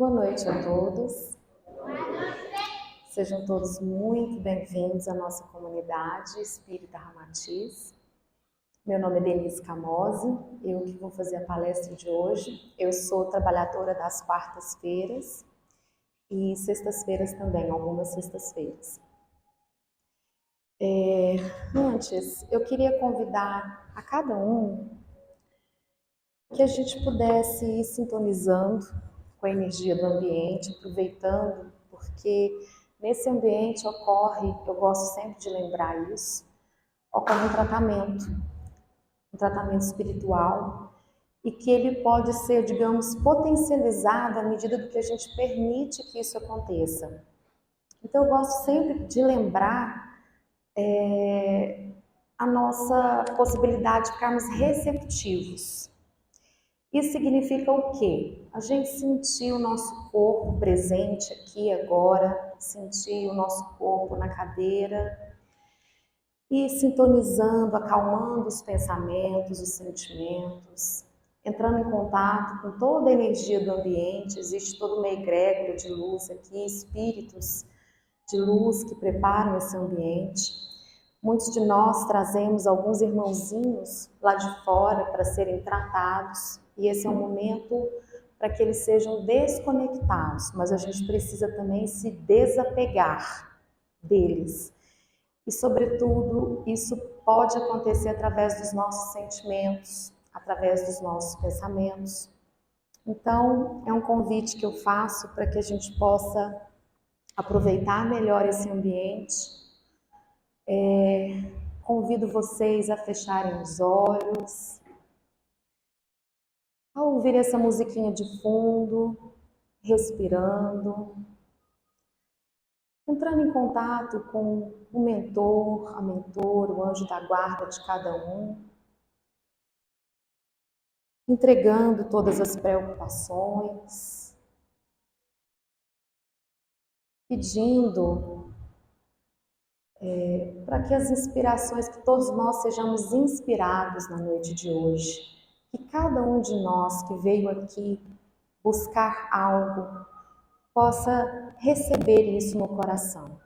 Boa noite a todos. Sejam todos muito bem-vindos à nossa comunidade Espírita Ramatiz. Meu nome é Denise Camose, eu que vou fazer a palestra de hoje. Eu sou trabalhadora das quartas-feiras e sextas-feiras também, algumas sextas-feiras. Antes, eu queria convidar a cada um que a gente pudesse ir sintonizando com a energia do ambiente, aproveitando, porque nesse ambiente ocorre, eu gosto sempre de lembrar isso, ocorre um tratamento espiritual, e que ele pode ser, digamos, potencializado à medida do que a gente permite que isso aconteça. Então eu gosto sempre de lembrar a nossa possibilidade de ficarmos receptivos. Isso significa o quê? A gente sentir o nosso corpo presente aqui agora, sentir o nosso corpo na cadeira e sintonizando, acalmando os pensamentos, os sentimentos, entrando em contato com toda a energia do ambiente. Existe toda uma egrégora de luz aqui, espíritos de luz que preparam esse ambiente. Muitos de nós trazemos alguns irmãozinhos lá de fora para serem tratados, e esse é um momento para que eles sejam desconectados, mas a gente precisa também se desapegar deles. E, sobretudo, isso pode acontecer através dos nossos sentimentos, através dos nossos pensamentos. Então, é um convite que eu faço para que a gente possa aproveitar melhor esse ambiente. Convido vocês a fecharem os olhos, a ouvir essa musiquinha de fundo, respirando, entrando em contato com o mentor, a mentora, o anjo da guarda de cada um, entregando todas as preocupações, pedindo para que as inspirações, que todos nós sejamos inspirados na noite de hoje, que cada um de nós que veio aqui buscar algo possa receber isso no coração,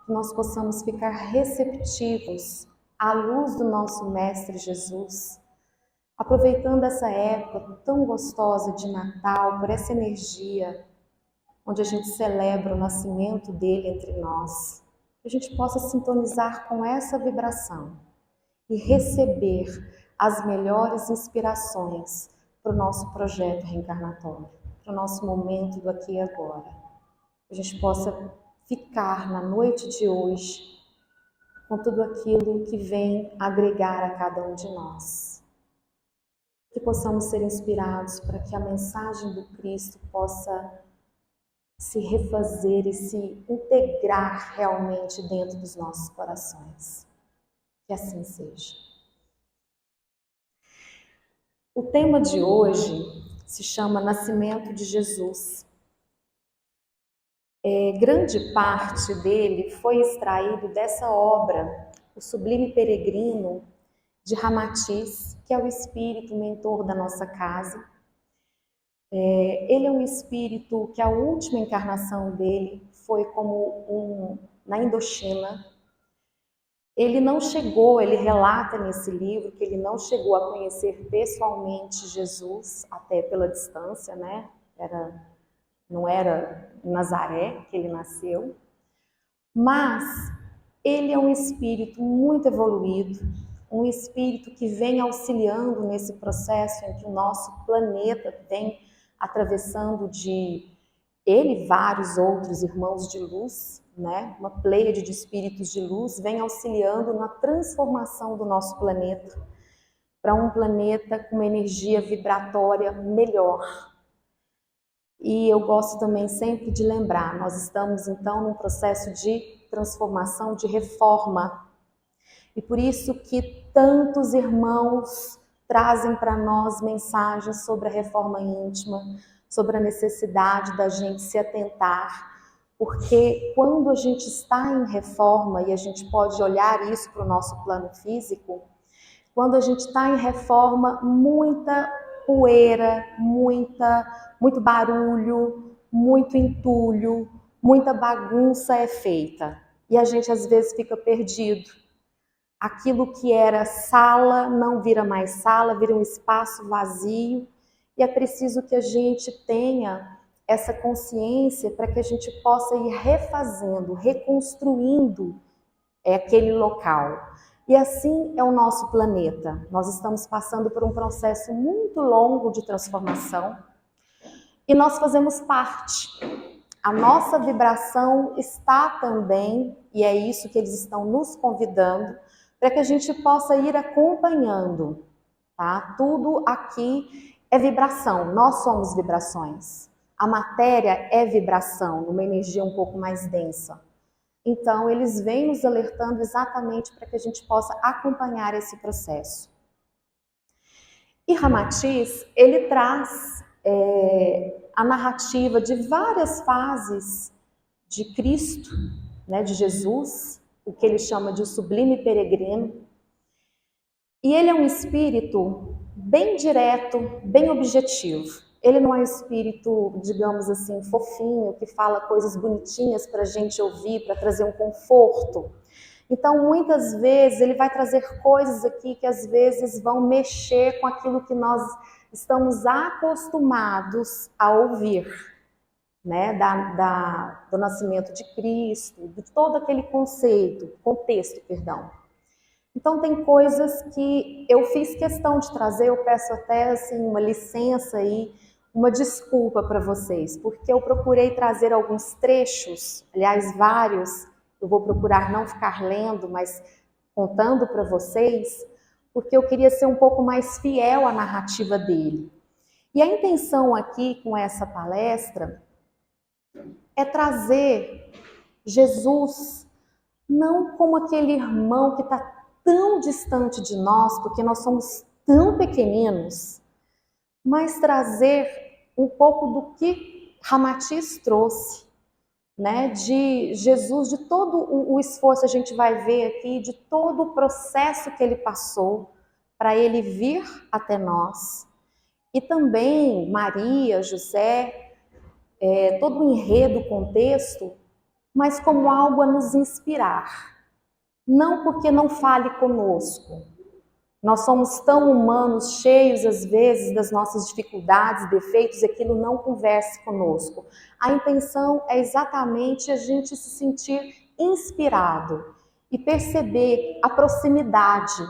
que nós possamos ficar receptivos à luz do nosso Mestre Jesus, aproveitando essa época tão gostosa de Natal, por essa energia, onde a gente celebra o nascimento dele entre nós, que a gente possa sintonizar com essa vibração e receber as melhores inspirações para o nosso projeto reencarnatório, para o nosso momento do aqui e agora. Que a gente possa ficar na noite de hoje com tudo aquilo que vem agregar a cada um de nós. Que possamos ser inspirados para que a mensagem do Cristo possa se refazer e se integrar realmente dentro dos nossos corações. Que assim seja. O tema de hoje se chama Nascimento de Jesus. Grande parte dele foi extraído dessa obra, O Sublime Peregrino, de Ramatiz, que é o espírito mentor da nossa casa. Ele é um espírito que a última encarnação dele foi na Indochina. Ele não chegou, ele relata nesse livro que ele não chegou a conhecer pessoalmente Jesus, até pela distância, né? Não era em Nazaré que ele nasceu, mas ele é um espírito muito evoluído, um espírito que vem auxiliando nesse processo em que o nosso planeta vem atravessando ele e vários outros irmãos de luz, né? Uma pleiade de espíritos de luz vem auxiliando na transformação do nosso planeta para um planeta com uma energia vibratória melhor. E eu gosto também sempre de lembrar, nós estamos então num processo de transformação, de reforma. E por isso que tantos irmãos trazem para nós mensagens sobre a reforma íntima, sobre a necessidade da gente se atentar, porque quando a gente está em reforma, e a gente pode olhar isso para o nosso plano físico, quando a gente está em reforma, muita poeira, muito barulho, muito entulho, muita bagunça é feita. E a gente às vezes fica perdido. Aquilo que era sala não vira mais sala, vira um espaço vazio. E é preciso que a gente tenha essa consciência para que a gente possa ir refazendo, reconstruindo aquele local. E assim é o nosso planeta. Nós estamos passando por um processo muito longo de transformação e nós fazemos parte. A nossa vibração está também, e é isso que eles estão nos convidando, para que a gente possa ir acompanhando, tá? Tudo aqui é vibração, nós somos vibrações. A matéria é vibração, numa energia um pouco mais densa. Então, eles vêm nos alertando exatamente para que a gente possa acompanhar esse processo. E Ramatiz, ele traz a narrativa de várias fases de Cristo, né, de Jesus, o que ele chama de o sublime peregrino. E ele é um espírito bem direto, bem objetivo. Ele não é um espírito, digamos assim, fofinho, que fala coisas bonitinhas para a gente ouvir, para trazer um conforto. Então, muitas vezes, ele vai trazer coisas aqui que às vezes vão mexer com aquilo que nós estamos acostumados a ouvir, né? Do nascimento de Cristo, de todo aquele contexto, perdão. Então, tem coisas que eu fiz questão de trazer, eu peço até assim, uma licença aí, uma desculpa para vocês, porque eu procurei trazer alguns trechos, aliás, vários, eu vou procurar não ficar lendo, mas contando para vocês, porque eu queria ser um pouco mais fiel à narrativa dele. E a intenção aqui com essa palestra é trazer Jesus não como aquele irmão que está tão distante de nós, porque nós somos tão pequeninos, mas trazer um pouco do que Ramatiz trouxe, né? De Jesus, de todo o esforço, a gente vai ver aqui, de todo o processo que ele passou para ele vir até nós. E também Maria, José, todo o enredo, o contexto, mas como algo a nos inspirar. Não porque não fale conosco. Nós somos tão humanos, cheios às vezes das nossas dificuldades, defeitos, e aquilo não converse conosco. A intenção é exatamente a gente se sentir inspirado e perceber a proximidade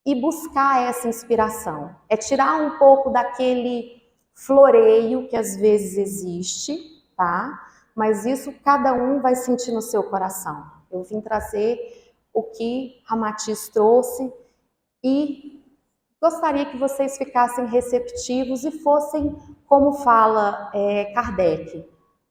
e buscar essa inspiração. É tirar um pouco daquele floreio que às vezes existe, tá? Mas isso cada um vai sentir no seu coração. Eu vim trazer o que Ramatiz trouxe e gostaria que vocês ficassem receptivos e fossem, como fala Kardec,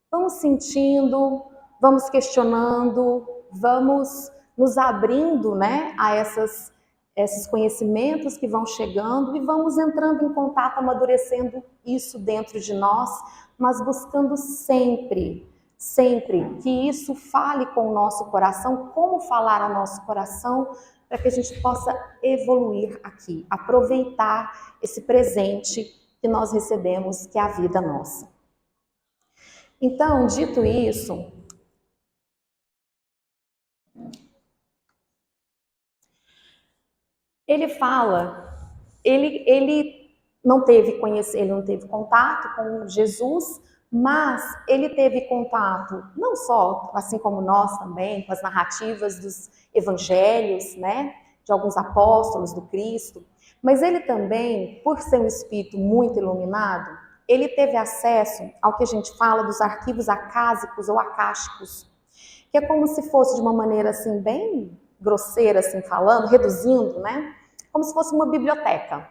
vamos sentindo, vamos questionando, vamos nos abrindo, né, a esses conhecimentos que vão chegando e vamos entrando em contato, amadurecendo isso dentro de nós, mas buscando sempre que isso fale com o nosso coração, como falar ao nosso coração, para que a gente possa evoluir aqui, aproveitar esse presente que nós recebemos, que é a vida nossa. Então, dito isso, ele fala, ele não teve contato com Jesus, mas ele teve contato, não só, assim como nós também, com as narrativas dos evangelhos, né, de alguns apóstolos do Cristo, mas ele também, por ser um espírito muito iluminado, ele teve acesso ao que a gente fala dos arquivos acásicos ou acásticos, que é como se fosse de uma maneira assim, bem grosseira, assim falando, reduzindo, né, como se fosse uma biblioteca.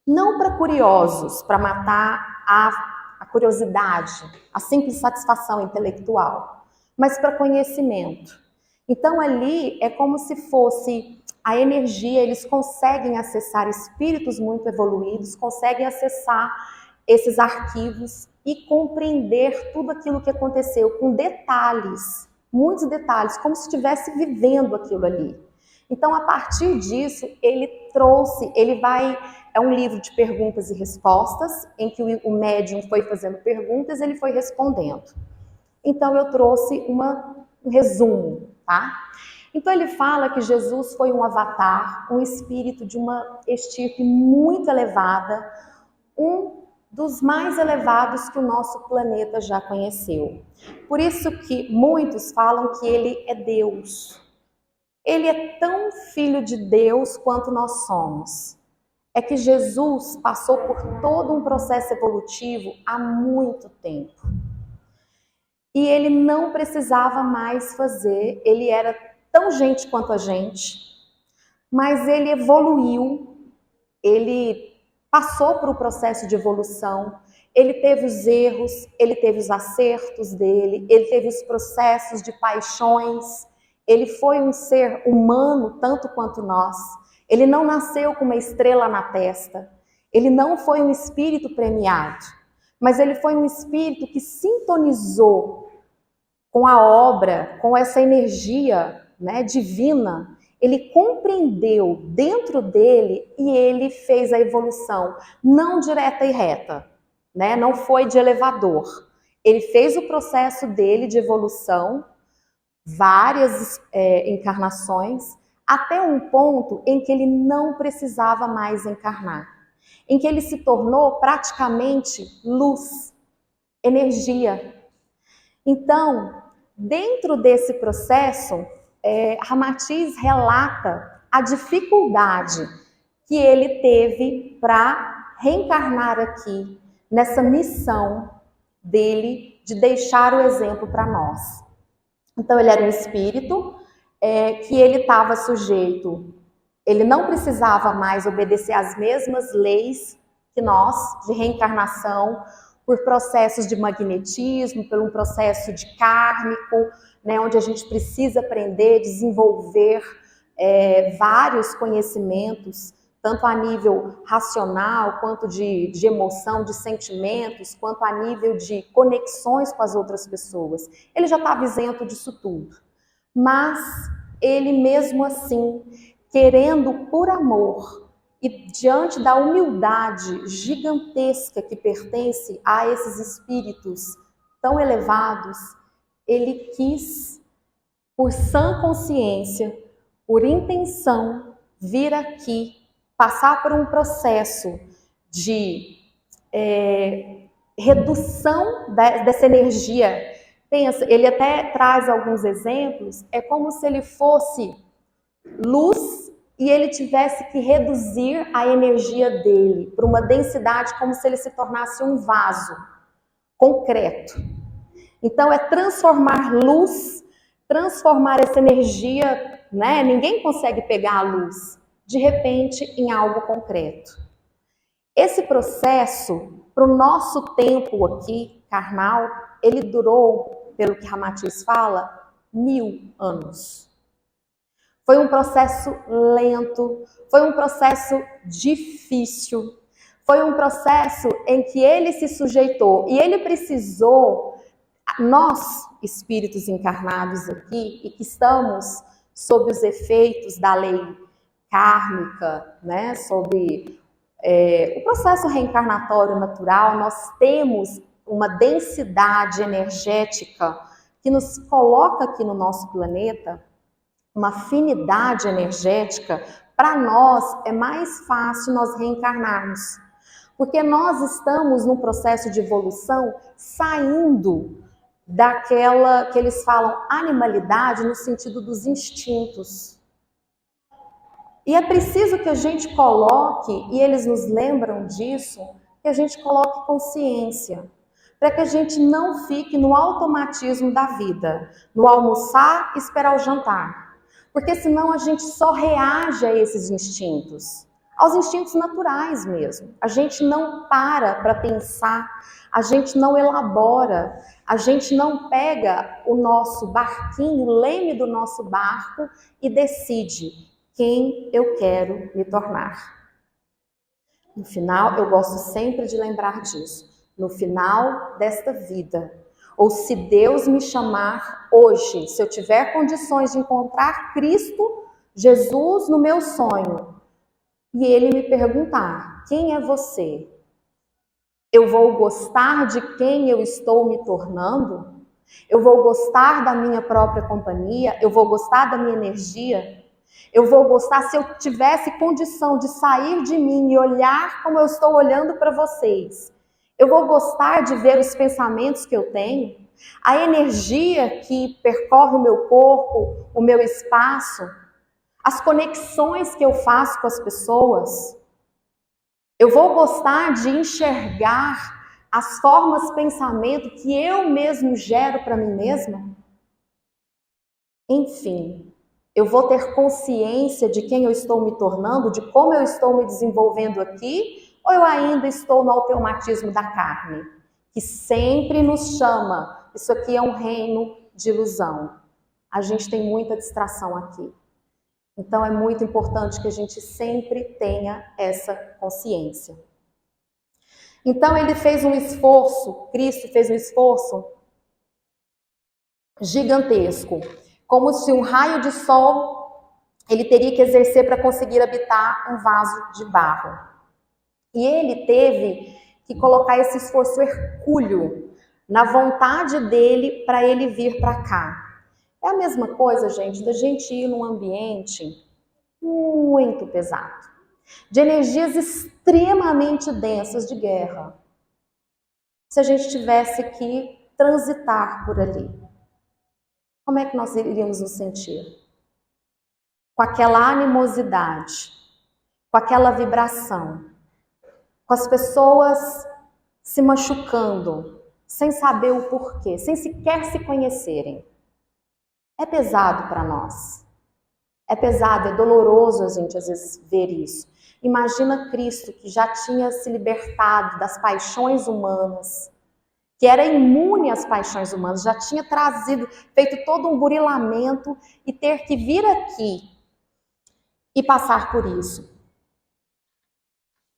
Não para curiosos, para matar a curiosidade, a simples satisfação intelectual, mas para conhecimento. Então ali é como se fosse a energia, eles conseguem acessar espíritos muito evoluídos, conseguem acessar esses arquivos e compreender tudo aquilo que aconteceu com detalhes, muitos detalhes, como se estivesse vivendo aquilo ali. Então, a partir disso, ele trouxe, é um livro de perguntas e respostas, em que o médium foi fazendo perguntas, ele foi respondendo. Então eu trouxe um resumo, tá? Então ele fala que Jesus foi um avatar, um espírito de uma estirpe muito elevada, um dos mais elevados que o nosso planeta já conheceu. Por isso que muitos falam que ele é Deus. Ele é tão filho de Deus quanto nós somos. É que Jesus passou por todo um processo evolutivo há muito tempo. E ele não precisava mais fazer, ele era tão gente quanto a gente, mas ele evoluiu, ele passou por um processo de evolução, ele teve os erros, ele teve os acertos dele, ele teve os processos de paixões, ele foi um ser humano tanto quanto nós, ele não nasceu com uma estrela na testa, ele não foi um espírito premiado, mas ele foi um espírito que sintonizou com a obra, com essa energia, né, divina. Ele compreendeu dentro dele e ele fez a evolução, não direta e reta, né? Não foi de elevador. Ele fez o processo dele de evolução, várias encarnações, até um ponto em que ele não precisava mais encarnar, em que ele se tornou praticamente luz, energia. Então, dentro desse processo, Ramatiz relata a dificuldade que ele teve para reencarnar aqui, nessa missão dele de deixar o exemplo para nós. Então, ele era um espírito que ele estava sujeito, ele não precisava mais obedecer às mesmas leis que nós, de reencarnação, por processos de magnetismo, por um processo de kármico, né, onde a gente precisa aprender, desenvolver vários conhecimentos, tanto a nível racional, quanto de emoção, de sentimentos, quanto a nível de conexões com as outras pessoas. Ele já estava isento disso tudo. Mas ele mesmo assim, querendo por amor, e diante da humildade gigantesca que pertence a esses espíritos tão elevados, ele quis, por sã consciência, por intenção, vir aqui, passar por um processo de redução dessa energia. Pensa, ele até traz alguns exemplos, é como se ele fosse luz e ele tivesse que reduzir a energia dele para uma densidade como se ele se tornasse um vaso concreto. Então é transformar luz, transformar essa energia, né? Ninguém consegue pegar a luz de repente em algo concreto. Esse processo, para o nosso tempo aqui, carnal, ele durou, pelo que Ramatiz fala, 1000 anos. Foi um processo lento, foi um processo difícil, foi um processo em que ele se sujeitou e ele precisou, nós, espíritos encarnados aqui, e que estamos sob os efeitos da lei kármica, né, sob o processo reencarnatório natural, nós temos uma densidade energética que nos coloca aqui no nosso planeta, uma afinidade energética. Para nós é mais fácil nós reencarnarmos, porque nós estamos num processo de evolução saindo daquela que eles falam animalidade no sentido dos instintos. E é preciso que a gente coloque, e eles nos lembram disso, que a gente coloque consciência, para que a gente não fique no automatismo da vida, no almoçar e esperar o jantar. Porque senão a gente só reage a esses instintos, aos instintos naturais mesmo. A gente não para pensar, a gente não elabora, a gente não pega o nosso barquinho, o leme do nosso barco e decide quem eu quero me tornar. No final, eu gosto sempre de lembrar disso. No final desta vida, ou se Deus me chamar hoje, se eu tiver condições de encontrar Cristo, Jesus no meu sonho, e ele me perguntar: quem é você? Eu vou gostar de quem eu estou me tornando? Eu vou gostar da minha própria companhia? Eu vou gostar da minha energia? Eu vou gostar se eu tivesse condição de sair de mim e olhar como eu estou olhando para vocês? Eu vou gostar de ver os pensamentos que eu tenho? A energia que percorre o meu corpo, o meu espaço? As conexões que eu faço com as pessoas? Eu vou gostar de enxergar as formas de pensamento que eu mesmo gero para mim mesma? Enfim, eu vou ter consciência de quem eu estou me tornando, de como eu estou me desenvolvendo aqui, ou eu ainda estou no automatismo da carne, que sempre nos chama, isso aqui é um reino de ilusão. A gente tem muita distração aqui. Então é muito importante que a gente sempre tenha essa consciência. Então ele fez um esforço, Cristo fez um esforço gigantesco, como se um raio de sol ele teria que exercer para conseguir habitar um vaso de barro. E ele teve que colocar esse esforço hercúleo na vontade dele para ele vir para cá. É a mesma coisa, gente, da gente ir num ambiente muito pesado, de energias extremamente densas de guerra. Se a gente tivesse que transitar por ali, como é que nós iríamos nos sentir? Com aquela animosidade, com aquela vibração, com as pessoas se machucando, sem saber o porquê, sem sequer se conhecerem. É pesado para nós. É pesado, é doloroso a gente às vezes ver isso. Imagina Cristo, que já tinha se libertado das paixões humanas, que era imune às paixões humanas, já tinha feito todo um burilamento e ter que vir aqui e passar por isso.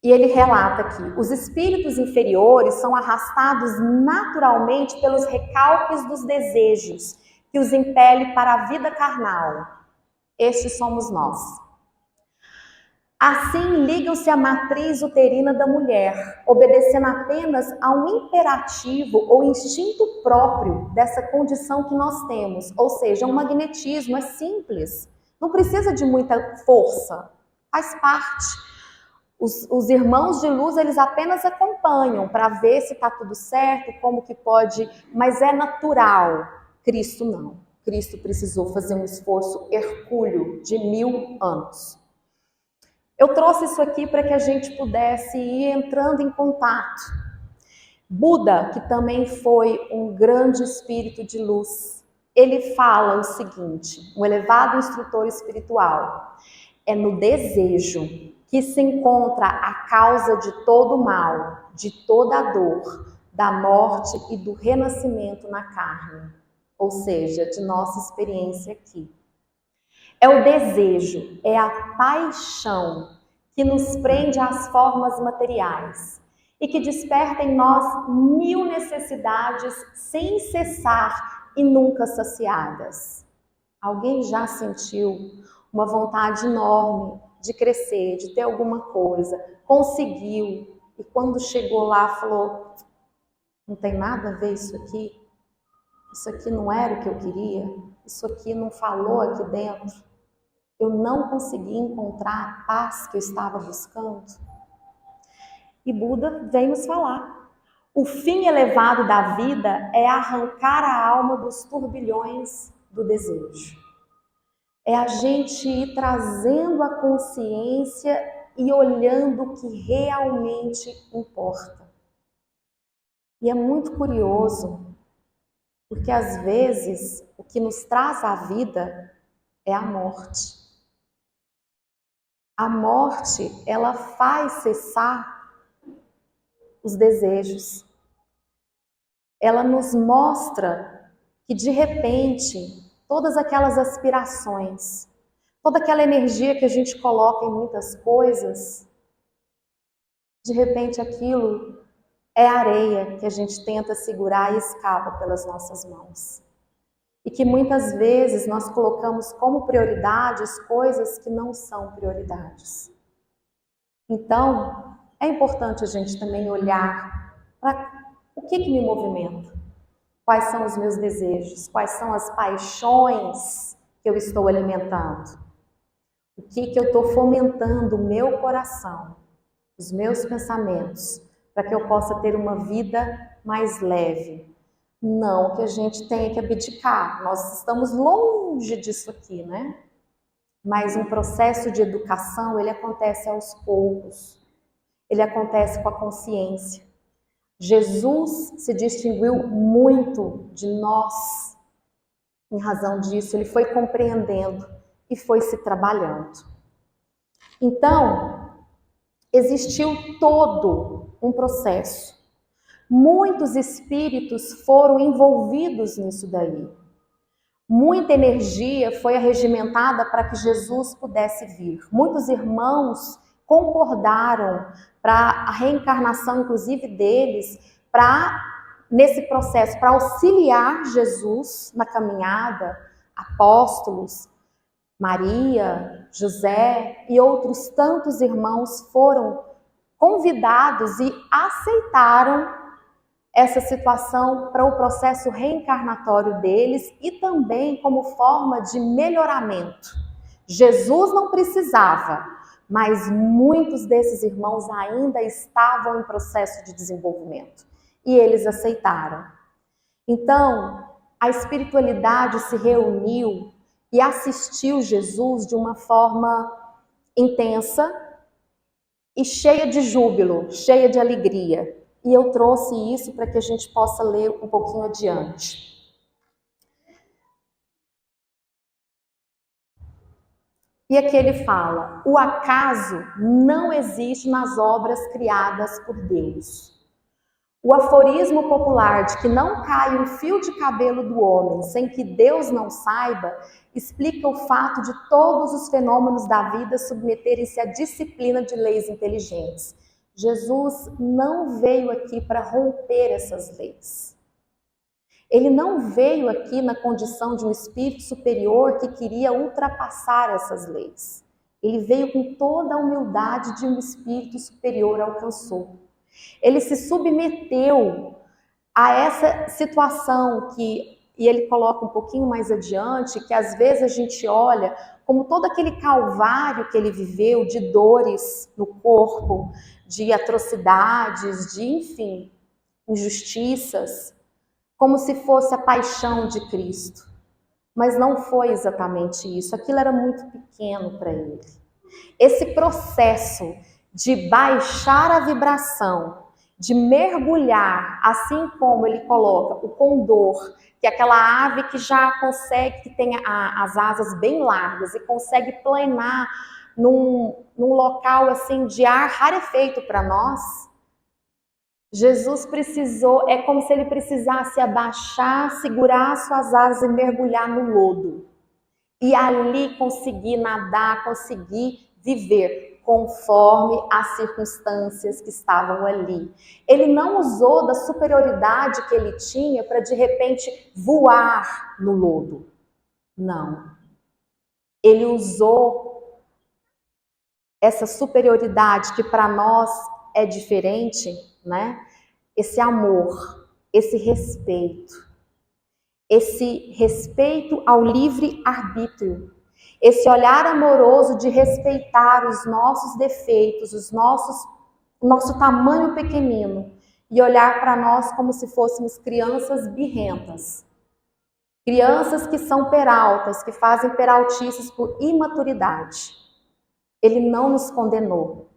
E ele relata aqui: os espíritos inferiores são arrastados naturalmente pelos recalques dos desejos que os impele para a vida carnal. Estes somos nós. Assim, ligam-se à matriz uterina da mulher, obedecendo apenas a um imperativo ou instinto próprio dessa condição que nós temos, ou seja, um magnetismo, é simples, não precisa de muita força, faz parte. Os irmãos de luz, eles apenas acompanham para ver se está tudo certo, como que pode, mas é natural. Cristo não. Cristo precisou fazer um esforço hercúleo de 1000 anos. Eu trouxe isso aqui para que a gente pudesse ir entrando em contato. Buda, que também foi um grande espírito de luz, ele fala o seguinte, um elevado instrutor espiritual: é no desejo que se encontra a causa de todo o mal, de toda a dor, da morte e do renascimento na carne, ou seja, de nossa experiência aqui. É o desejo, é a paixão que nos prende às formas materiais e que desperta em nós 1000 necessidades sem cessar e nunca saciadas. Alguém já sentiu uma vontade enorme de crescer, de ter alguma coisa, conseguiu, e quando chegou lá falou: não tem nada a ver isso aqui não era o que eu queria, isso aqui não falou aqui dentro, eu não consegui encontrar a paz que eu estava buscando. E Buda vem nos falar: o fim elevado da vida é arrancar a alma dos turbilhões do desejo. É a gente ir trazendo a consciência e olhando o que realmente importa. E é muito curioso, porque às vezes o que nos traz a vida é a morte. A morte, ela faz cessar os desejos. Ela nos mostra que de repente todas aquelas aspirações, toda aquela energia que a gente coloca em muitas coisas, de repente aquilo é areia que a gente tenta segurar e escapa pelas nossas mãos. E que muitas vezes nós colocamos como prioridades coisas que não são prioridades. Então, é importante a gente também olhar para o que me movimenta, quais são os meus desejos, quais são as paixões que eu estou alimentando, o que eu estou fomentando o meu coração, os meus pensamentos, para que eu possa ter uma vida mais leve. Não que a gente tenha que abdicar, nós estamos longe disso aqui, né? Mas um processo de educação, ele acontece aos poucos, ele acontece com a consciência. Jesus se distinguiu muito de nós em razão disso, ele foi compreendendo e foi se trabalhando. Então, existiu todo um processo. Muitos espíritos foram envolvidos nisso daí. Muita energia foi arregimentada para que Jesus pudesse vir. Muitos irmãos concordaram para a reencarnação, inclusive deles, nesse processo, para auxiliar Jesus na caminhada, apóstolos, Maria, José e outros tantos irmãos foram convidados e aceitaram essa situação para o processo reencarnatório deles e também como forma de melhoramento. Jesus não precisava, mas muitos desses irmãos ainda estavam em processo de desenvolvimento e eles aceitaram. Então, a espiritualidade se reuniu e assistiu Jesus de uma forma intensa e cheia de júbilo, cheia de alegria. E eu trouxe isso para que a gente possa ler um pouquinho adiante. E aqui ele fala: o acaso não existe nas obras criadas por Deus. O aforismo popular de que não cai um fio de cabelo do homem sem que Deus não saiba, explica o fato de todos os fenômenos da vida submeterem-se à disciplina de leis inteligentes. Jesus não veio aqui para romper essas leis. Ele não veio aqui na condição de um espírito superior que queria ultrapassar essas leis. Ele veio com toda a humildade de um espírito superior alcançou. Ele se submeteu a essa situação e ele coloca um pouquinho mais adiante, que às vezes a gente olha como todo aquele calvário que ele viveu, de dores no corpo, de atrocidades, de, enfim, injustiças, como se fosse a paixão de Cristo. Mas não foi exatamente isso, aquilo era muito pequeno para ele. Esse processo de baixar a vibração, de mergulhar, assim como ele coloca o condor, que é aquela ave que já consegue, que tem as asas bem largas e consegue planar num local assim de ar rarefeito para nós. Jesus precisou, é como se ele precisasse abaixar, segurar suas asas e mergulhar no lodo. E ali conseguir nadar, conseguir viver conforme as circunstâncias que estavam ali. Ele não usou da superioridade que ele tinha para de repente voar no lodo. Não. Ele usou essa superioridade que para nós é diferente, né? Esse amor, esse respeito ao livre-arbítrio, esse olhar amoroso de respeitar os nossos defeitos, o nosso tamanho pequenino e olhar para nós como se fôssemos crianças birrentas, crianças que são peraltas, que fazem peraltices por imaturidade. Ele não nos condenou,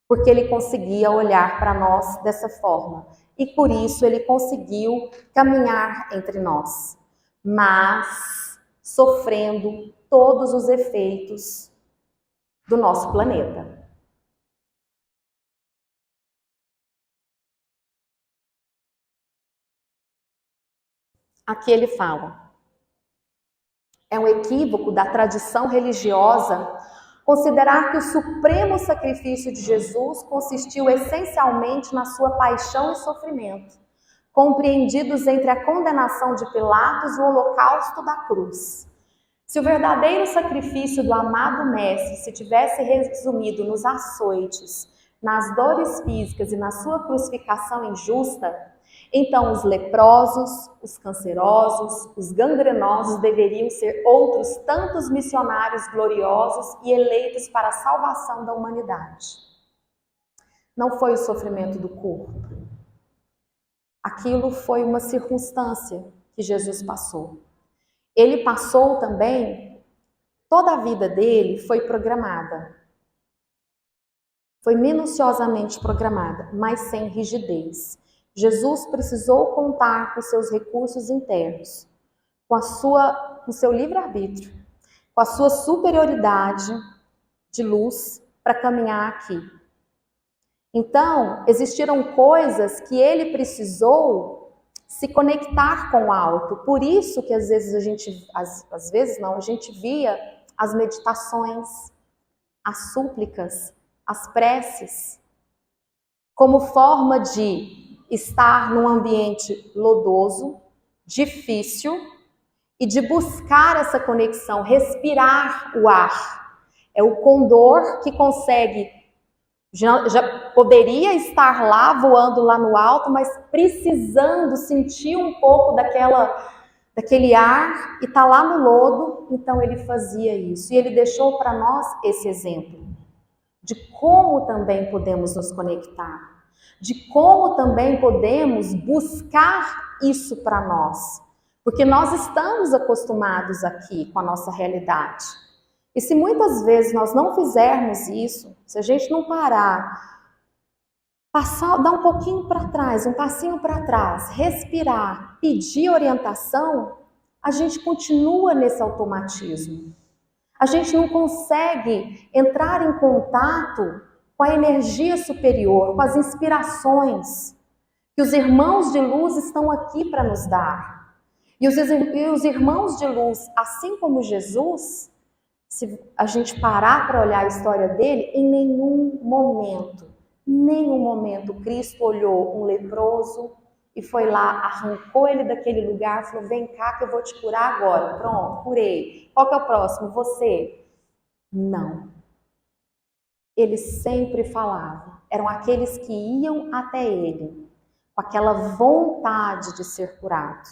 porque ele conseguia olhar para nós dessa forma. E por isso ele conseguiu caminhar entre nós, mas sofrendo todos os efeitos do nosso planeta. Aqui ele fala: é um equívoco da tradição religiosa considerar que o supremo sacrifício de Jesus consistiu essencialmente na sua paixão e sofrimento, compreendidos entre a condenação de Pilatos e o holocausto da cruz. Se o verdadeiro sacrifício do amado Mestre se tivesse resumido nos açoites, nas dores físicas e na sua crucificação injusta, então os leprosos, os cancerosos, os gangrenosos deveriam ser outros tantos missionários gloriosos e eleitos para a salvação da humanidade. Não foi o sofrimento do corpo. Aquilo foi uma circunstância que Jesus passou. Ele passou também, toda a vida dele foi programada. Foi minuciosamente programada, mas sem rigidez. Jesus precisou contar com seus recursos internos, com o seu livre-arbítrio, com a sua superioridade de luz para caminhar aqui. Então, existiram coisas que ele precisou se conectar com o alto. Por isso que às vezes a gente via as meditações, as súplicas, as preces, como forma de estar num ambiente lodoso, difícil, e de buscar essa conexão, respirar o ar. É o condor que consegue, já poderia estar lá, voando lá no alto, mas precisando sentir um pouco daquele ar e tá lá no lodo, então ele fazia isso. E ele deixou para nós esse exemplo de como também podemos nos conectar, de como também podemos buscar isso para nós, porque nós estamos acostumados aqui com a nossa realidade. E se muitas vezes nós não fizermos isso, se a gente não parar, dar um pouquinho para trás, um passinho para trás, respirar, pedir orientação, a gente continua nesse automatismo. A gente não consegue entrar em contato com a energia superior, com as inspirações que os irmãos de luz estão aqui para nos dar. E os irmãos de luz, assim como Jesus, se a gente parar para olhar a história dele, em nenhum momento Cristo olhou um leproso e foi lá, arrancou ele daquele lugar, falou, vem cá que eu vou te curar agora. Pronto, curei. Qual que é o próximo? Você? Não. Ele sempre falava. Eram aqueles que iam até ele, com aquela vontade de ser curado.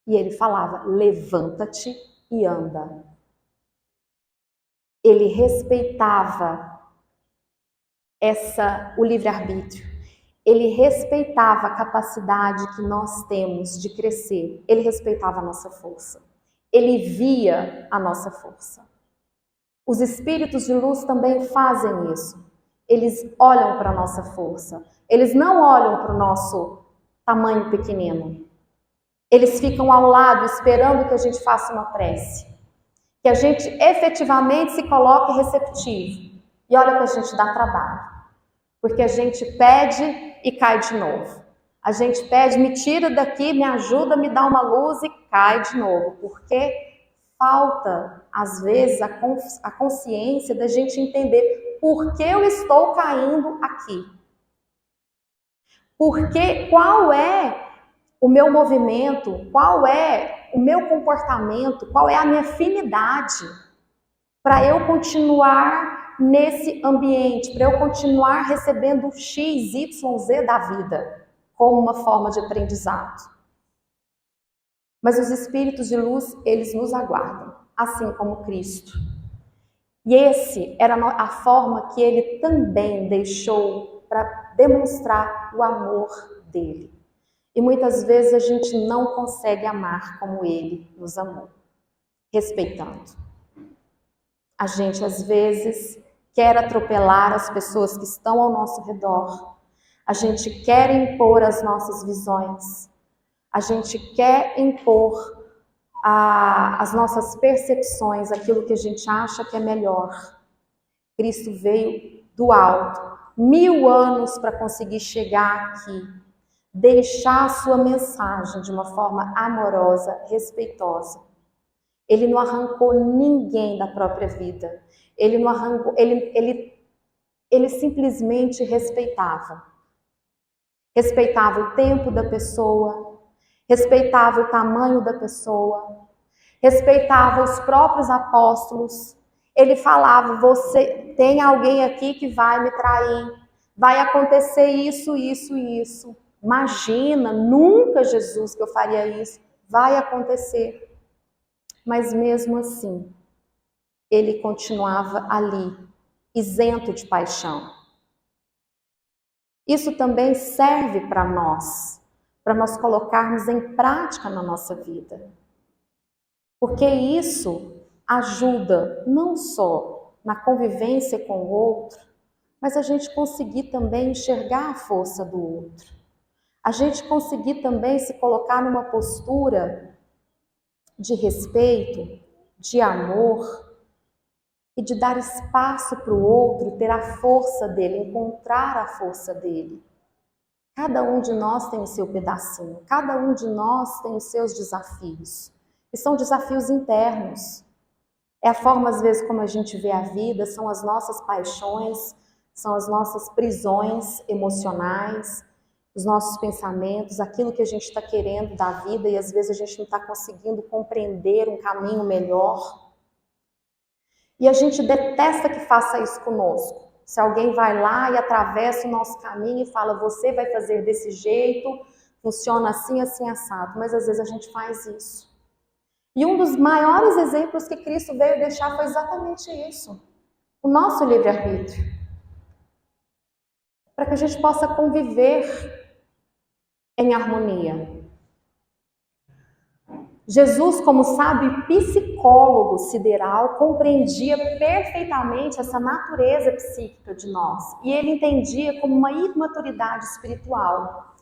E ele falava, levanta-te e anda. Ele respeitava o livre-arbítrio. Ele respeitava a capacidade que nós temos de crescer. Ele respeitava a nossa força. Ele via a nossa força. Os espíritos de luz também fazem isso. Eles olham para a nossa força. Eles não olham para o nosso tamanho pequenino. Eles ficam ao lado esperando que a gente faça uma prece. Que a gente efetivamente se coloque receptivo. E olha que a gente dá trabalho. Porque a gente pede e cai de novo. A gente pede, me tira daqui, me ajuda, me dá uma luz e cai de novo. Porque falta, às vezes, a consciência da gente entender por que eu estou caindo aqui. Qual é o meu movimento, qual é o meu comportamento, qual é a minha afinidade para eu continuar nesse ambiente, para eu continuar recebendo o X, Y, Z da vida, como uma forma de aprendizado. Mas os espíritos de luz, eles nos aguardam, assim como Cristo. E esse era a forma que ele também deixou para demonstrar o amor dele. E muitas vezes a gente não consegue amar como ele nos amou, respeitando. A gente às vezes quer atropelar as pessoas que estão ao nosso redor. A gente quer impor as nossas visões. A gente quer impor as nossas percepções, aquilo que a gente acha que é melhor. Cristo veio do alto, 1000 anos para conseguir chegar aqui, deixar a sua mensagem de uma forma amorosa, respeitosa. Ele não arrancou ninguém da própria vida. Ele não arrancou, ele simplesmente respeitava. Respeitava o tempo da pessoa, respeitava o tamanho da pessoa, respeitava os próprios apóstolos. Ele falava: você tem alguém aqui que vai me trair, vai acontecer isso, isso e isso. Imagina, nunca, Jesus, que eu faria isso. Vai acontecer. Mas mesmo assim, ele continuava ali, isento de paixão. Isso também serve para nós colocarmos em prática na nossa vida. Porque isso ajuda não só na convivência com o outro, mas a gente conseguir também enxergar a força do outro. A gente conseguir também se colocar numa postura de respeito, de amor e de dar espaço para o outro ter a força dele, encontrar a força dele. Cada um de nós tem o seu pedacinho, cada um de nós tem os seus desafios. E são desafios internos. É a forma, às vezes, como a gente vê a vida, são as nossas paixões, são as nossas prisões emocionais, os nossos pensamentos, aquilo que a gente está querendo da vida e às vezes a gente não está conseguindo compreender um caminho melhor. E a gente detesta que faça isso conosco. Se alguém vai lá e atravessa o nosso caminho e fala: você vai fazer desse jeito, funciona assim, assim, assado. Mas às vezes a gente faz isso. E um dos maiores exemplos que Cristo veio deixar foi exatamente isso. O nosso livre-arbítrio. Para que a gente possa conviver em harmonia. Jesus, como sábio psicólogo sideral, compreendia perfeitamente essa natureza psíquica de nós. E ele entendia como uma imaturidade espiritual.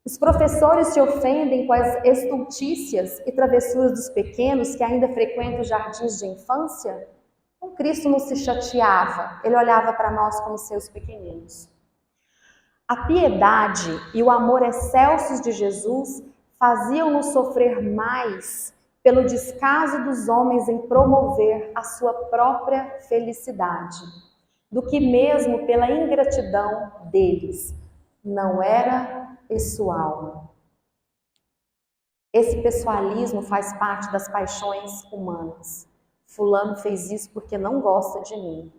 Os professores se ofendem com as estultícias e travessuras dos pequenos que ainda frequentam os jardins de infância? Com Cristo não se chateava, ele olhava para nós como seus pequeninos. A piedade e o amor excelsos de Jesus faziam-nos sofrer mais pelo descaso dos homens em promover a sua própria felicidade, do que mesmo pela ingratidão deles. Não era pessoal. Esse pessoalismo faz parte das paixões humanas. Fulano fez isso porque não gosta de mim.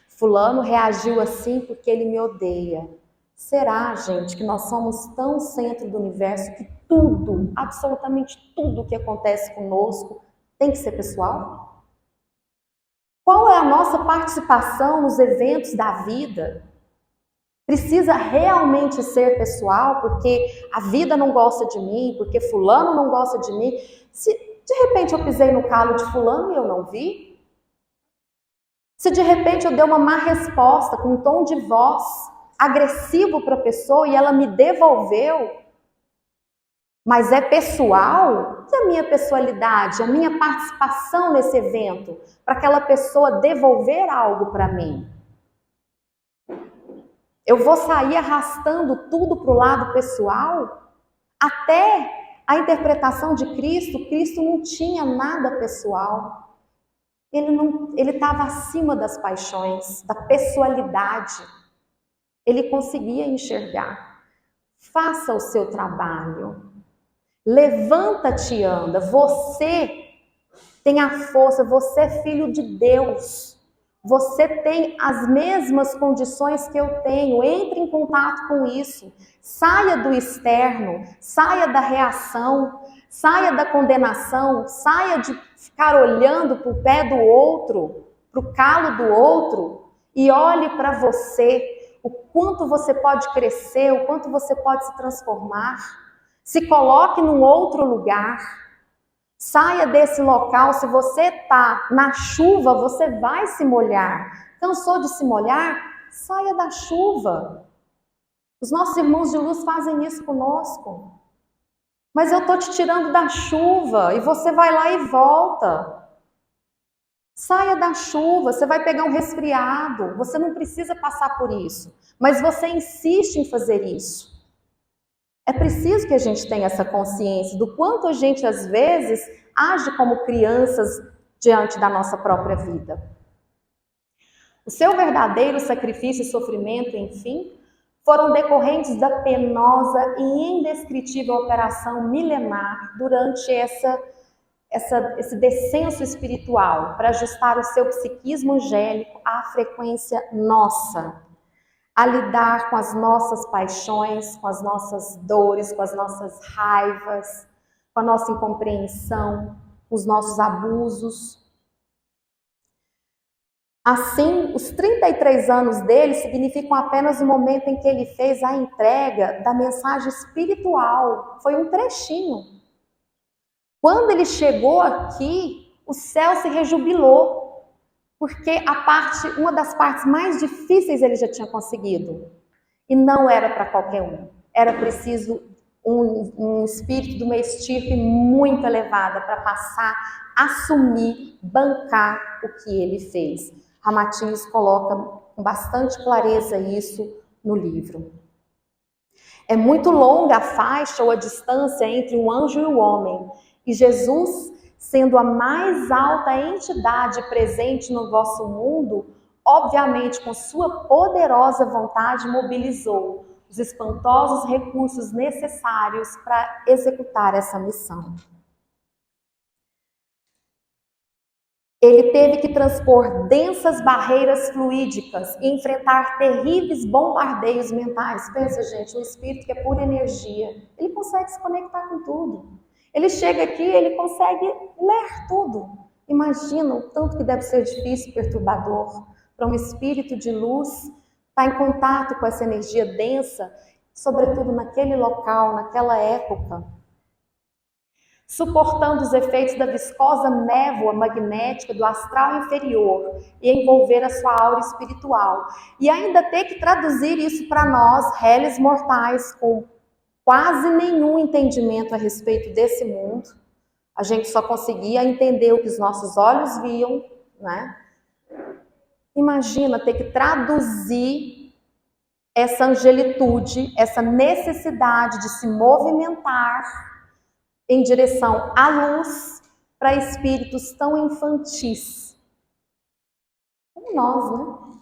Fulano reagiu assim porque ele me odeia. Será, gente, que nós somos tão centro do universo que tudo, absolutamente tudo que acontece conosco tem que ser pessoal? Qual é a nossa participação nos eventos da vida? Precisa realmente ser pessoal porque a vida não gosta de mim, porque fulano não gosta de mim? Se de repente eu pisei no calo de fulano e eu não vi? Se de repente eu dei uma má resposta com um tom de voz agressivo para a pessoa e ela me devolveu, mas é pessoal? E a minha pessoalidade, a minha participação nesse evento, para aquela pessoa devolver algo para mim? Eu vou sair arrastando tudo para o lado pessoal? Até a interpretação de Cristo, Cristo não tinha nada pessoal. Ele estava acima das paixões, da pessoalidade. Ele conseguia enxergar. Faça o seu trabalho. Levanta-te e anda. Você tem a força, você é filho de Deus. Você tem as mesmas condições que eu tenho. Entre em contato com isso. Saia do externo, saia da reação, saia da condenação, saia de ficar olhando para o pé do outro, para o calo do outro e olhe para você. O quanto você pode crescer, o quanto você pode se transformar. Se coloque num outro lugar. Saia desse local. Se você está na chuva, você vai se molhar. Cansou de se molhar? Saia da chuva. Os nossos irmãos de luz fazem isso conosco. Mas eu estou te tirando da chuva e você vai lá e volta. Saia da chuva, você vai pegar um resfriado, você não precisa passar por isso, mas você insiste em fazer isso. É preciso que a gente tenha essa consciência do quanto a gente, às vezes, age como crianças diante da nossa própria vida. O seu verdadeiro sacrifício e sofrimento, enfim, foram decorrentes da penosa e indescritível operação milenar durante essa esse descenso espiritual para ajustar o seu psiquismo angélico à frequência nossa, a lidar com as nossas paixões, com as nossas dores, com as nossas raivas, com a nossa incompreensão, com os nossos abusos. Assim, os 33 anos dele significam apenas o momento em que ele fez a entrega da mensagem espiritual. Foi um trechinho. Quando ele chegou aqui, o céu se rejubilou, porque uma das partes mais difíceis ele já tinha conseguido. E não era para qualquer um. Era preciso um espírito de uma estirpe muito elevada para passar, assumir, bancar o que ele fez. Ramatiz coloca com bastante clareza isso no livro. É muito longa a faixa ou a distância entre o anjo e o homem. E Jesus, sendo a mais alta entidade presente no vosso mundo, obviamente com sua poderosa vontade mobilizou os espantosos recursos necessários para executar essa missão. Ele teve que transpor densas barreiras fluídicas e enfrentar terríveis bombardeios mentais. Pensa, gente, um espírito que é pura energia, ele consegue se conectar com tudo. Ele chega aqui, ele consegue ler tudo. Imagina o tanto que deve ser difícil e perturbador para um espírito de luz estar em contato com essa energia densa, sobretudo naquele local, naquela época, suportando os efeitos da viscosa névoa magnética do astral inferior e envolver a sua aura espiritual. E ainda ter que traduzir isso para nós, réis mortais, com quase nenhum entendimento a respeito desse mundo. A gente só conseguia entender o que os nossos olhos viam, né? Imagina ter que traduzir essa angelitude, essa necessidade de se movimentar em direção à luz para espíritos tão infantis como nós, né?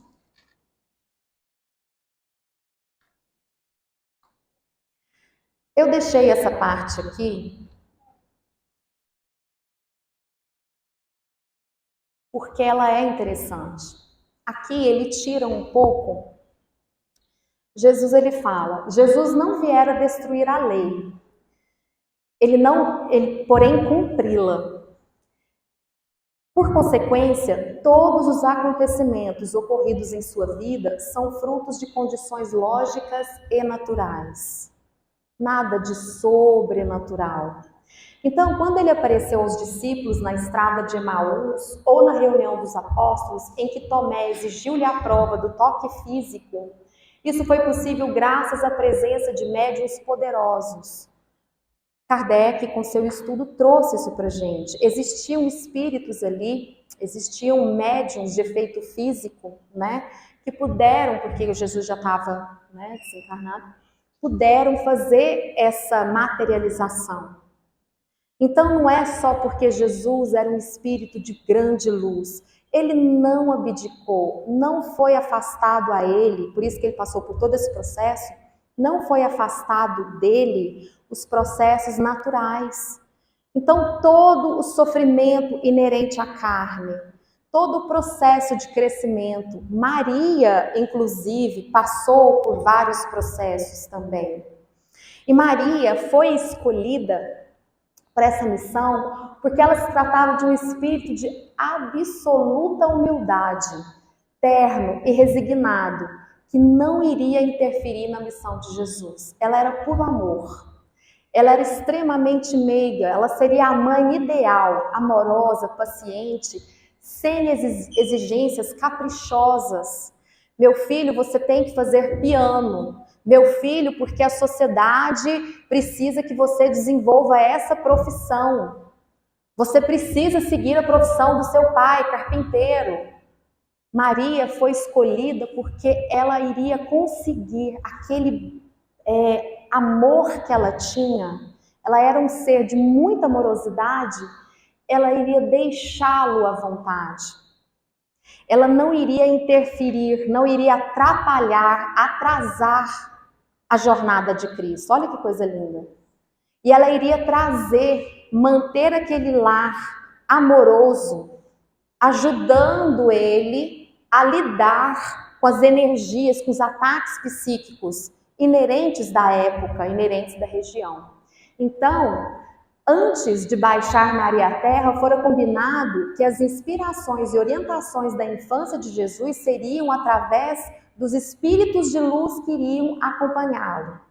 Eu deixei essa parte aqui porque ela é interessante. Aqui ele tira um pouco. Jesus ele fala: Jesus não viera destruir a lei. Ele porém cumpri-la. Por consequência, todos os acontecimentos ocorridos em sua vida são frutos de condições lógicas e naturais. Nada de sobrenatural. Então, quando ele apareceu aos discípulos na estrada de Emaús ou na reunião dos apóstolos, em que Tomé exigiu-lhe a prova do toque físico, isso foi possível graças à presença de médiuns poderosos. Kardec, com seu estudo, trouxe isso para a gente. Existiam espíritos ali, existiam médiuns de efeito físico, né, que puderam, porque Jesus já estava, né, desencarnado, puderam fazer essa materialização. Então não é só porque Jesus era um espírito de grande luz. Ele não abdicou, não foi afastado a ele, por isso que ele passou por todo esse processo, não foi afastado dele os processos naturais. Então todo o sofrimento inerente à carne, todo o processo de crescimento, Maria, inclusive, passou por vários processos também. E Maria foi escolhida para essa missão porque ela se tratava de um espírito de absoluta humildade, terno e resignado, que não iria interferir na missão de Jesus. Ela era puro amor. Ela era extremamente meiga, ela seria a mãe ideal, amorosa, paciente, sem exigências caprichosas. Meu filho, você tem que fazer piano. Meu filho, porque a sociedade precisa que você desenvolva essa profissão. Você precisa seguir a profissão do seu pai, carpinteiro. Maria foi escolhida porque ela iria conseguir aquele amor que ela tinha. Ela era um ser de muita amorosidade, ela iria deixá-lo à vontade. Ela não iria interferir, não iria atrapalhar, atrasar a jornada de Cristo. Olha que coisa linda. E ela iria manter aquele lar amoroso, ajudando ele a lidar com as energias, com os ataques psíquicos inerentes da época, inerentes da região. Então, antes de baixar Maria à Terra, fora combinado que as inspirações e orientações da infância de Jesus seriam através dos espíritos de luz que iriam acompanhá-lo,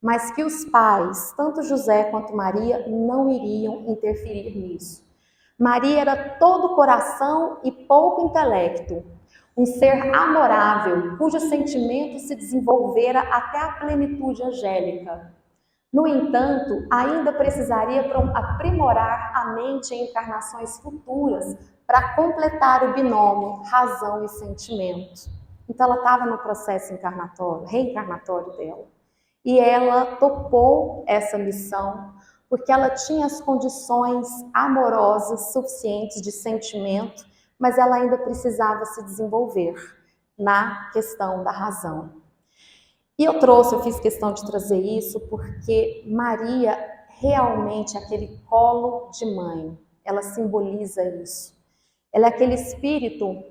mas que os pais, tanto José quanto Maria, não iriam interferir nisso. Maria era todo coração e pouco intelecto, um ser adorável, cujo sentimento se desenvolvera até a plenitude angélica. No entanto, ainda precisaria aprimorar a mente em encarnações futuras para completar o binômio razão e sentimento. Então ela estava no processo reencarnatório dela. E ela topou essa missão porque ela tinha as condições amorosas suficientes de sentimento, mas ela ainda precisava se desenvolver na questão da razão. E eu fiz questão de trazer isso porque Maria realmente é aquele colo de mãe, ela simboliza isso. Ela é aquele espírito,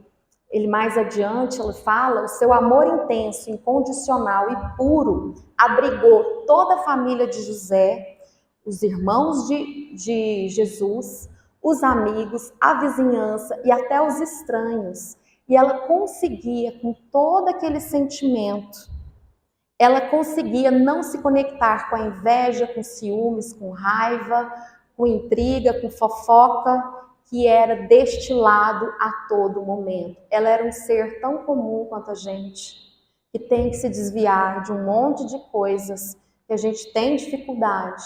ele mais adiante, ele fala, o seu amor intenso, incondicional e puro abrigou toda a família de José, os irmãos de Jesus, os amigos, a vizinhança e até os estranhos. E ela conseguia, com todo aquele sentimento, ela conseguia não se conectar com a inveja, com ciúmes, com raiva, com intriga, com fofoca, que era destilado a todo momento. Ela era um ser tão comum quanto a gente, que tem que se desviar de um monte de coisas que a gente tem dificuldade,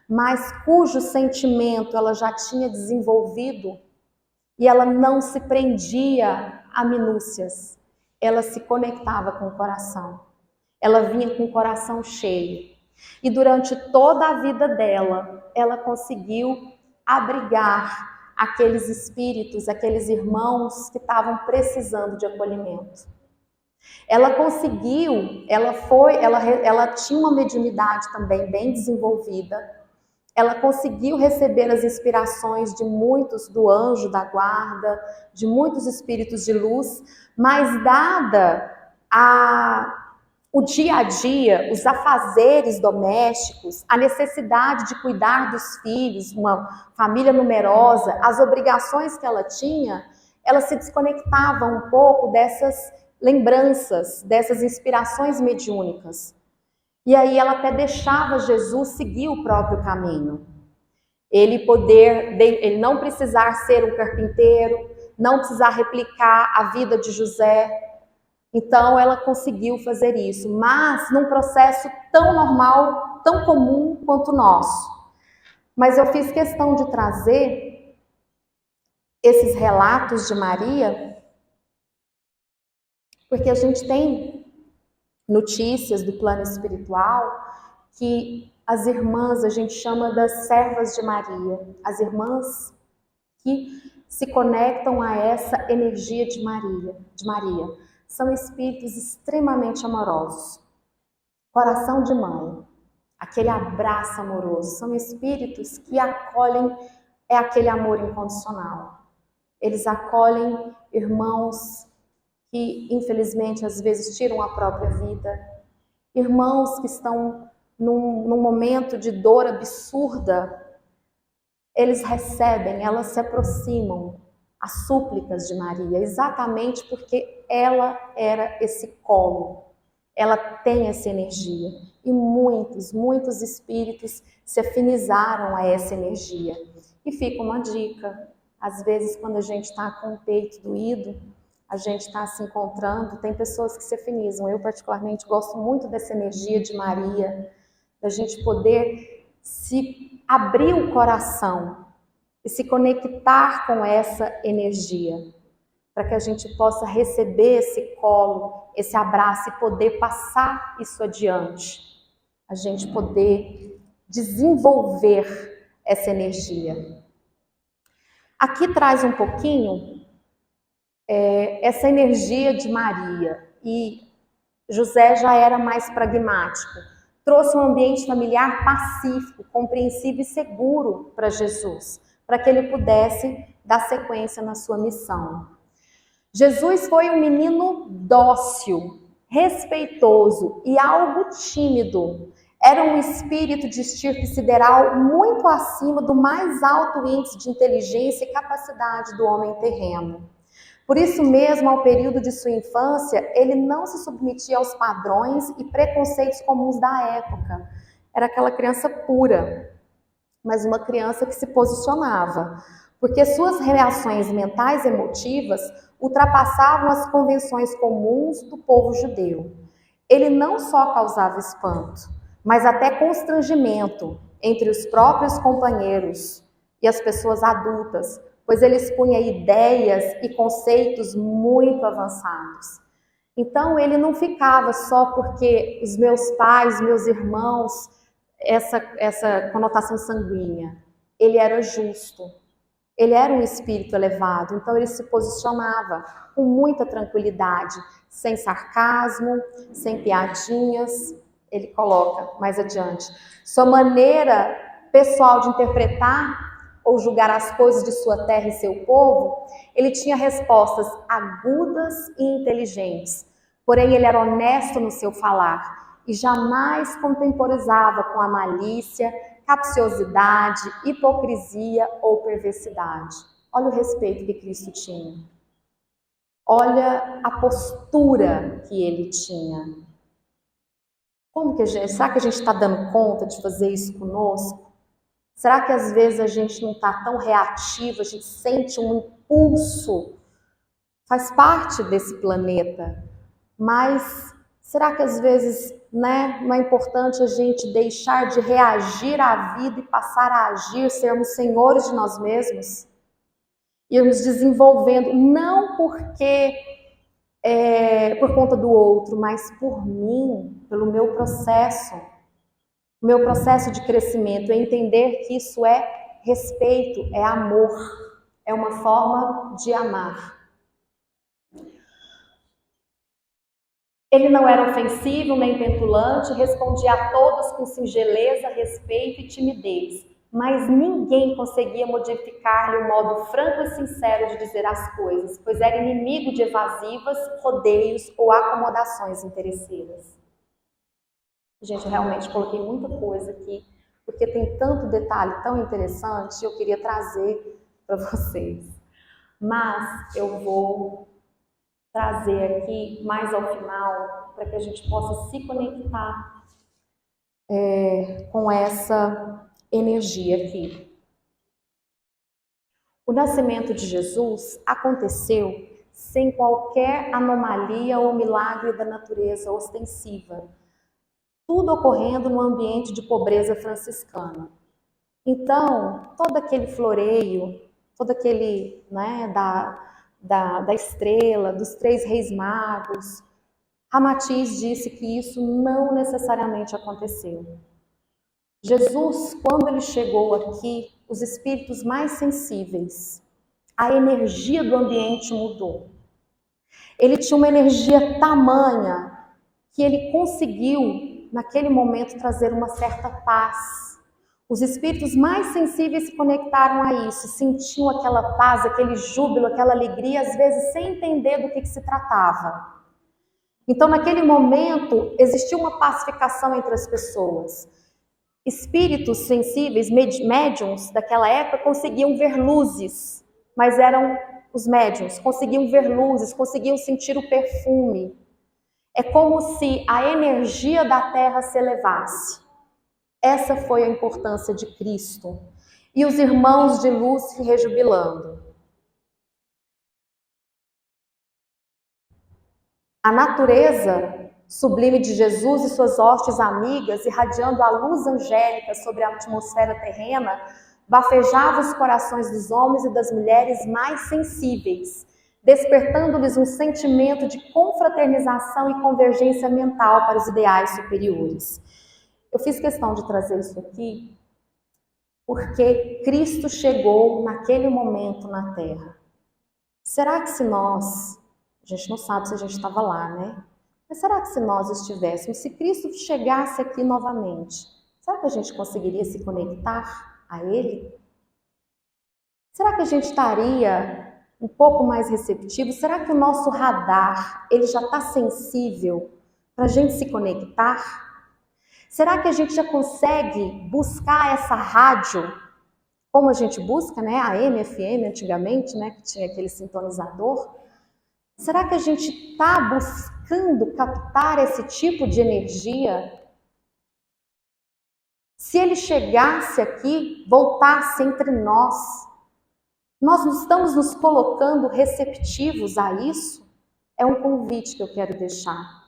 mas cujo sentimento ela já tinha desenvolvido e ela não se prendia a minúcias, ela se conectava com o coração. Ela vinha com o coração cheio. E durante toda a vida dela, ela conseguiu abrigar aqueles espíritos, aqueles irmãos que estavam precisando de acolhimento. Ela conseguiu, ela tinha uma mediunidade também bem desenvolvida. Ela conseguiu receber as inspirações de muitos, do anjo da guarda, de muitos espíritos de luz, mas dada o dia a dia, os afazeres domésticos, a necessidade de cuidar dos filhos, uma família numerosa, as obrigações que ela tinha, ela se desconectava um pouco dessas lembranças, dessas inspirações mediúnicas. E aí ela até deixava Jesus seguir o próprio caminho. Ele não precisar ser um carpinteiro, não precisar replicar a vida de José. Então ela conseguiu fazer isso, mas num processo tão normal, tão comum quanto o nosso. Mas eu fiz questão de trazer esses relatos de Maria, porque a gente tem notícias do plano espiritual que as irmãs a gente chama das servas de Maria, as irmãs que se conectam a essa energia de Maria. São espíritos extremamente amorosos. Coração de mãe, aquele abraço amoroso. São espíritos que acolhem, é aquele amor incondicional. Eles acolhem irmãos que, infelizmente, às vezes tiram a própria vida. Irmãos que estão num momento de dor absurda. Eles recebem, elas se aproximam as súplicas de Maria, exatamente porque ela era esse colo, ela tem essa energia. E muitos espíritos se afinizaram a essa energia. E fica uma dica, às vezes quando a gente está com o peito doído, a gente está se encontrando, tem pessoas que se afinizam. Eu particularmente gosto muito dessa energia de Maria, da gente poder se abrir o coração e se conectar com essa energia, para que a gente possa receber esse colo, esse abraço e poder passar isso adiante, a gente poder desenvolver essa energia. Aqui traz um pouquinho essa energia de Maria, e José já era mais pragmático. trouxe um ambiente familiar pacífico, compreensível e seguro para Jesus, para que ele pudesse dar sequência na sua missão. Jesus foi um menino dócil, respeitoso e algo tímido. Era um espírito de estirpe sideral muito acima do mais alto índice de inteligência e capacidade do homem terreno. Por isso mesmo, ao período de sua infância, ele não se submetia aos padrões e preconceitos comuns da época. Era aquela criança pura, mas uma criança que se posicionava, porque suas reações mentais e emotivas ultrapassavam as convenções comuns do povo judeu. Ele não só causava espanto, mas até constrangimento entre os próprios companheiros e as pessoas adultas, pois ele expunha ideias e conceitos muito avançados. Então ele não ficava só porque os meus pais, meus irmãos, essa conotação sanguínea. Ele era justo, ele era um espírito elevado, então ele se posicionava com muita tranquilidade, sem sarcasmo, sem piadinhas. Ele coloca mais adiante, sua maneira pessoal de interpretar ou julgar as coisas de sua terra e seu povo, ele tinha respostas agudas e inteligentes, porém ele era honesto no seu falar e jamais contemporizava com a malícia, capciosidade, hipocrisia ou perversidade. Olha o respeito que Cristo tinha. Olha a postura que ele tinha. Será que a gente está dando conta de fazer isso conosco? Será que às vezes a gente não está tão reativo, a gente sente um impulso? Faz parte desse planeta, mas será que às vezes, não é importante a gente deixar de reagir à vida e passar a agir, sermos senhores de nós mesmos? Irmos desenvolvendo, não porque por conta do outro, mas por mim, pelo meu processo de crescimento, entender que isso é respeito, é amor, é uma forma de amar. Ele não era ofensivo nem petulante, respondia a todos com singeleza, respeito e timidez, mas ninguém conseguia modificar-lhe o modo franco e sincero de dizer as coisas, pois era inimigo de evasivas, rodeios ou acomodações interesseiras. Gente, eu realmente coloquei muita coisa aqui, porque tem tanto detalhe tão interessante, eu queria trazer para vocês. Mas eu vou trazer aqui mais ao final, para que a gente possa se conectar com essa energia aqui. O nascimento de Jesus aconteceu sem qualquer anomalia ou milagre da natureza ostensiva, tudo ocorrendo no ambiente de pobreza franciscana. Então, todo aquele floreio, todo aquele, da estrela, dos 3 reis magos, Ramatiz disse que isso não necessariamente aconteceu. Jesus, quando ele chegou aqui, os espíritos mais sensíveis, a energia do ambiente mudou. Ele tinha uma energia tamanha que ele conseguiu, naquele momento, trazer uma certa paz. Os espíritos mais sensíveis se conectaram a isso, sentiam aquela paz, aquele júbilo, aquela alegria, às vezes sem entender do que se tratava. Então, naquele momento, existiu uma pacificação entre as pessoas. Espíritos sensíveis, médiums daquela época, conseguiam ver luzes, mas eram os médiums, conseguiam ver luzes, conseguiam sentir o perfume. É como se a energia da Terra se elevasse. Essa foi a importância de Cristo. E os irmãos de luz se rejubilando. A natureza sublime de Jesus e suas hostes amigas, irradiando a luz angélica sobre a atmosfera terrena, bafejava os corações dos homens e das mulheres mais sensíveis, despertando-lhes um sentimento de confraternização e convergência mental para os ideais superiores. Eu fiz questão de trazer isso aqui porque Cristo chegou naquele momento na Terra. Será que se nós, a gente não sabe se a gente estava lá, né? Mas será que se nós estivéssemos, se Cristo chegasse aqui novamente, será que a gente conseguiria se conectar a Ele? Será que a gente estaria um pouco mais receptivo? Será que o nosso radar, ele já está sensível para a gente se conectar? Será que a gente já consegue buscar essa rádio, como a gente busca, né? AM, FM antigamente, né? Que tinha aquele sintonizador. Será que a gente está buscando captar esse tipo de energia? Se ele chegasse aqui, voltasse entre nós estamos nos colocando receptivos a isso? É um convite que eu quero deixar.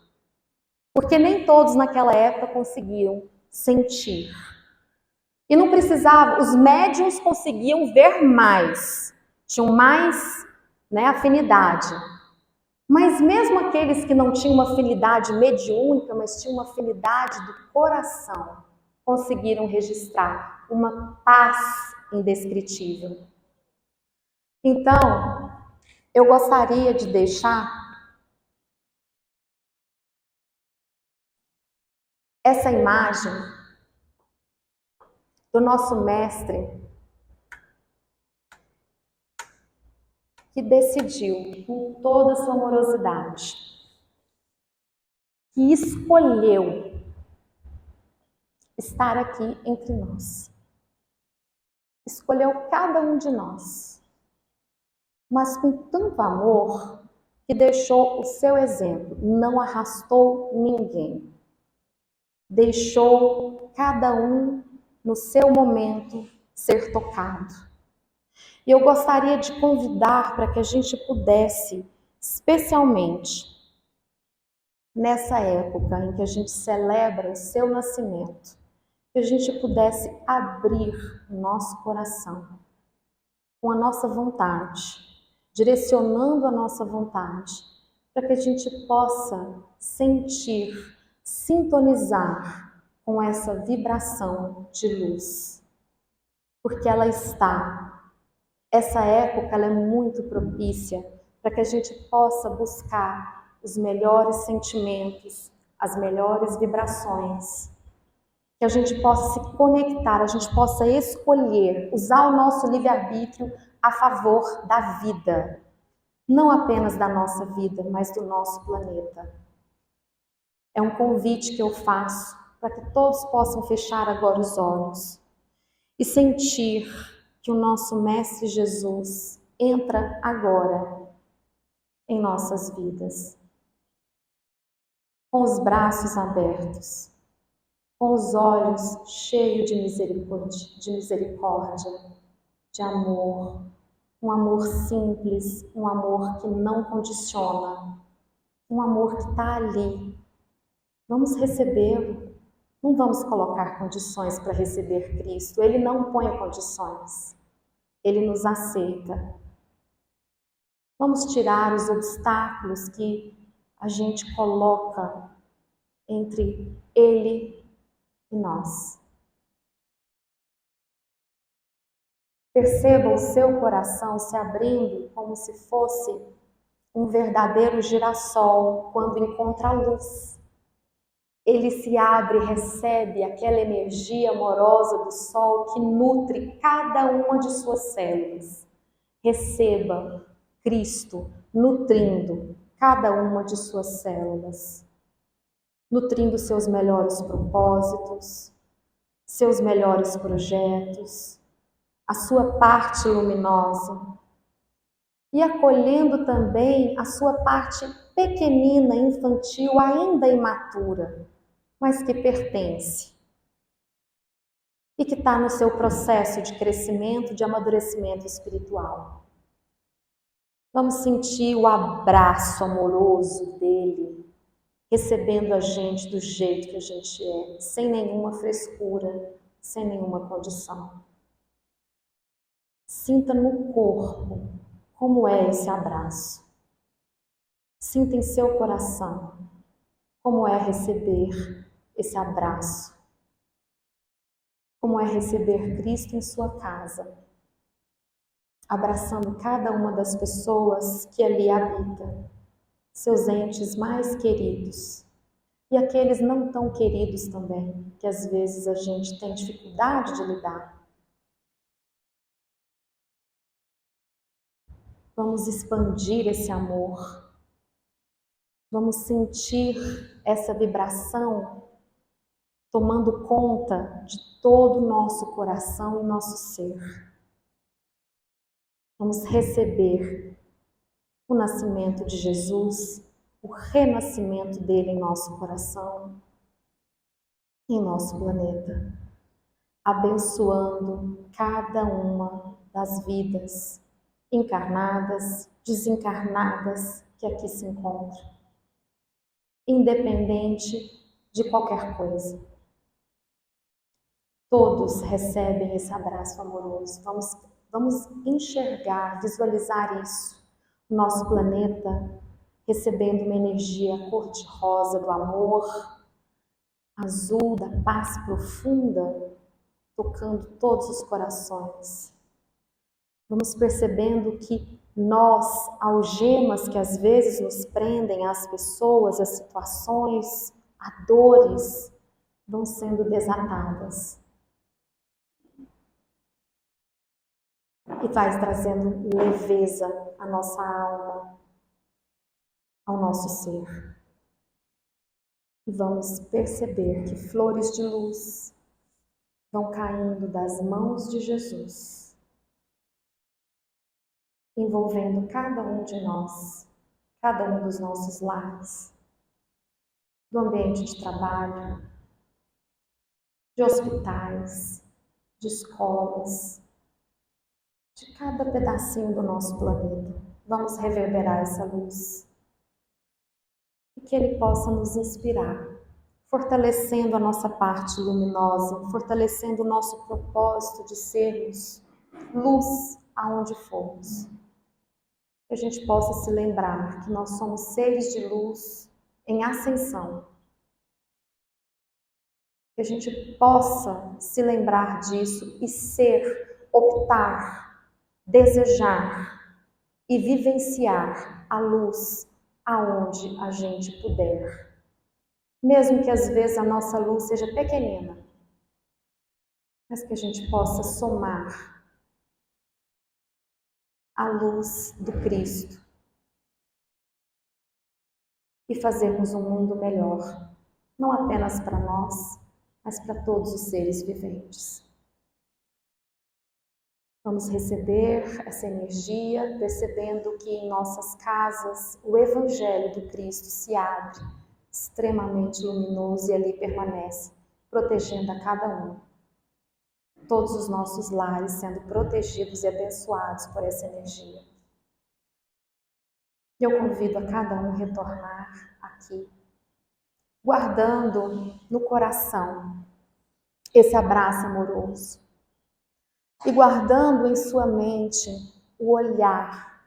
Porque nem todos naquela época conseguiam sentir. E não precisava, os médiuns conseguiam ver mais, tinham mais, né, afinidade. Mas mesmo aqueles que não tinham uma afinidade mediúnica, mas tinham uma afinidade do coração, conseguiram registrar uma paz indescritível. Então, eu gostaria de deixar essa imagem do nosso mestre que decidiu, com toda a sua amorosidade, que escolheu estar aqui entre nós. Escolheu cada um de nós, mas com tanto amor que deixou o seu exemplo, não arrastou ninguém. Deixou cada um no seu momento ser tocado. E eu gostaria de convidar para que a gente pudesse, especialmente nessa época em que a gente celebra o seu nascimento, que a gente pudesse abrir o nosso coração com a nossa vontade, direcionando a nossa vontade, para que a gente possa sentir, sintonizar com essa vibração de luz. Porque ela está, essa época ela é muito propícia para que a gente possa buscar os melhores sentimentos, as melhores vibrações, que a gente possa se conectar, a gente possa escolher, usar o nosso livre-arbítrio a favor da vida, não apenas da nossa vida, mas do nosso planeta. É um convite que eu faço para que todos possam fechar agora os olhos e sentir que o nosso Mestre Jesus entra agora em nossas vidas, com os braços abertos, com os olhos cheios de misericórdia, de amor, um amor simples, um amor que não condiciona, um amor que está ali. Vamos recebê-lo, não vamos colocar condições para receber Cristo, Ele não põe condições, Ele nos aceita. Vamos tirar os obstáculos que a gente coloca entre Ele e nós. Perceba o seu coração se abrindo como se fosse um verdadeiro girassol quando encontra a luz. Ele se abre e recebe aquela energia amorosa do sol que nutre cada uma de suas células. Receba Cristo nutrindo cada uma de suas células, nutrindo seus melhores propósitos, seus melhores projetos, a sua parte luminosa e acolhendo também a sua parte pequenina, infantil, ainda imatura, mas que pertence e que está no seu processo de crescimento, de amadurecimento espiritual. Vamos sentir o abraço amoroso dele, recebendo a gente do jeito que a gente é, sem nenhuma frescura, sem nenhuma condição. Sinta no corpo como é esse abraço. Sinta em seu coração como é receber esse abraço. Como é receber Cristo em sua casa, abraçando cada uma das pessoas que ali habitam. seus entes mais queridos e aqueles não tão queridos também, que às vezes a gente tem dificuldade de lidar. Vamos expandir esse amor, vamos sentir essa vibração tomando conta de todo o nosso coração e nosso ser. Vamos receber o nascimento de Jesus, o renascimento dele em nosso coração, em nosso planeta, abençoando cada uma das vidas encarnadas, desencarnadas que aqui se encontram, independente de qualquer coisa. Todos recebem esse abraço amoroso. Vamos enxergar, visualizar isso. O nosso planeta recebendo uma energia cor-de-rosa do amor, azul da paz profunda, tocando todos os corações. Vamos percebendo que nós, algemas que às vezes nos prendem às pessoas, às situações, a dores, vão sendo desatadas. E vai trazendo leveza à nossa alma, ao nosso ser. E vamos perceber que flores de luz vão caindo das mãos de Jesus, envolvendo cada um de nós, cada um dos nossos lares, do ambiente de trabalho, de hospitais, de escolas, de cada pedacinho do nosso planeta. Vamos reverberar essa luz e que ele possa nos inspirar, fortalecendo a nossa parte luminosa, fortalecendo o nosso propósito de sermos luz aonde formos. Que a gente possa se lembrar que nós somos seres de luz em ascensão. Que a gente possa se lembrar disso e ser, optar, desejar e vivenciar a luz aonde a gente puder. Mesmo que às vezes a nossa luz seja pequenina, mas que a gente possa somar a luz do Cristo e fazermos um mundo melhor, não apenas para nós, mas para todos os seres viventes. Vamos receber essa energia, percebendo que em nossas casas o Evangelho do Cristo se abre, extremamente luminoso, e ali permanece, protegendo a cada um. Todos os nossos lares sendo protegidos e abençoados por essa energia. E eu convido a cada um a retornar aqui, guardando no coração esse abraço amoroso e guardando em sua mente o olhar,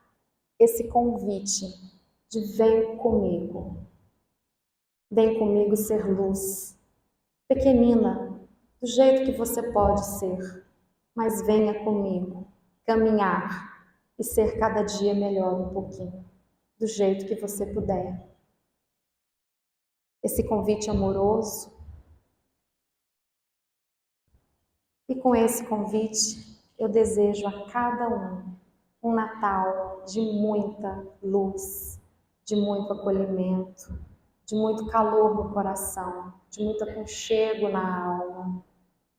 esse convite de vem comigo ser luz, pequenina, do jeito que você pode ser, mas venha comigo, caminhar e ser cada dia melhor um pouquinho, do jeito que você puder. Esse convite amoroso. E com esse convite, eu desejo a cada um Natal de muita luz, de muito acolhimento, de muito calor no coração, de muito aconchego na alma,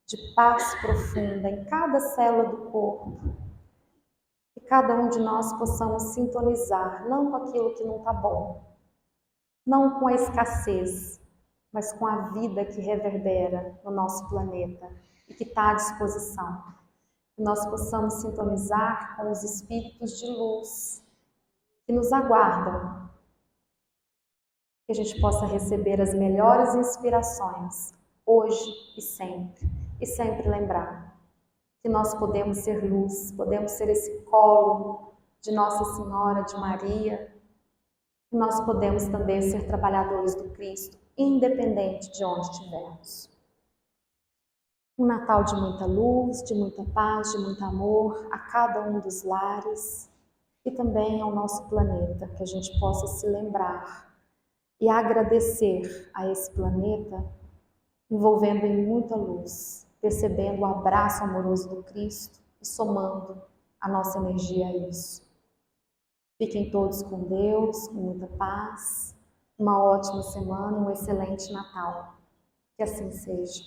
de paz profunda em cada célula do corpo. Que cada um de nós possamos sintonizar, não com aquilo que não está bom, não com a escassez, mas com a vida que reverbera no nosso planeta e que está à disposição. Que nós possamos sintonizar com os espíritos de luz que nos aguardam. Que a gente possa receber as melhores inspirações, hoje e sempre. E sempre lembrar que nós podemos ser luz, podemos ser esse colo de Nossa Senhora, de Maria. Que nós podemos também ser trabalhadores do Cristo, independente de onde estivermos. Um Natal de muita luz, de muita paz, de muito amor a cada um dos lares e também ao nosso planeta, que a gente possa se lembrar e agradecer a esse planeta, envolvendo em muita luz, percebendo o abraço amoroso do Cristo e somando a nossa energia a isso. Fiquem todos com Deus, com muita paz, uma ótima semana e um excelente Natal. Que assim seja.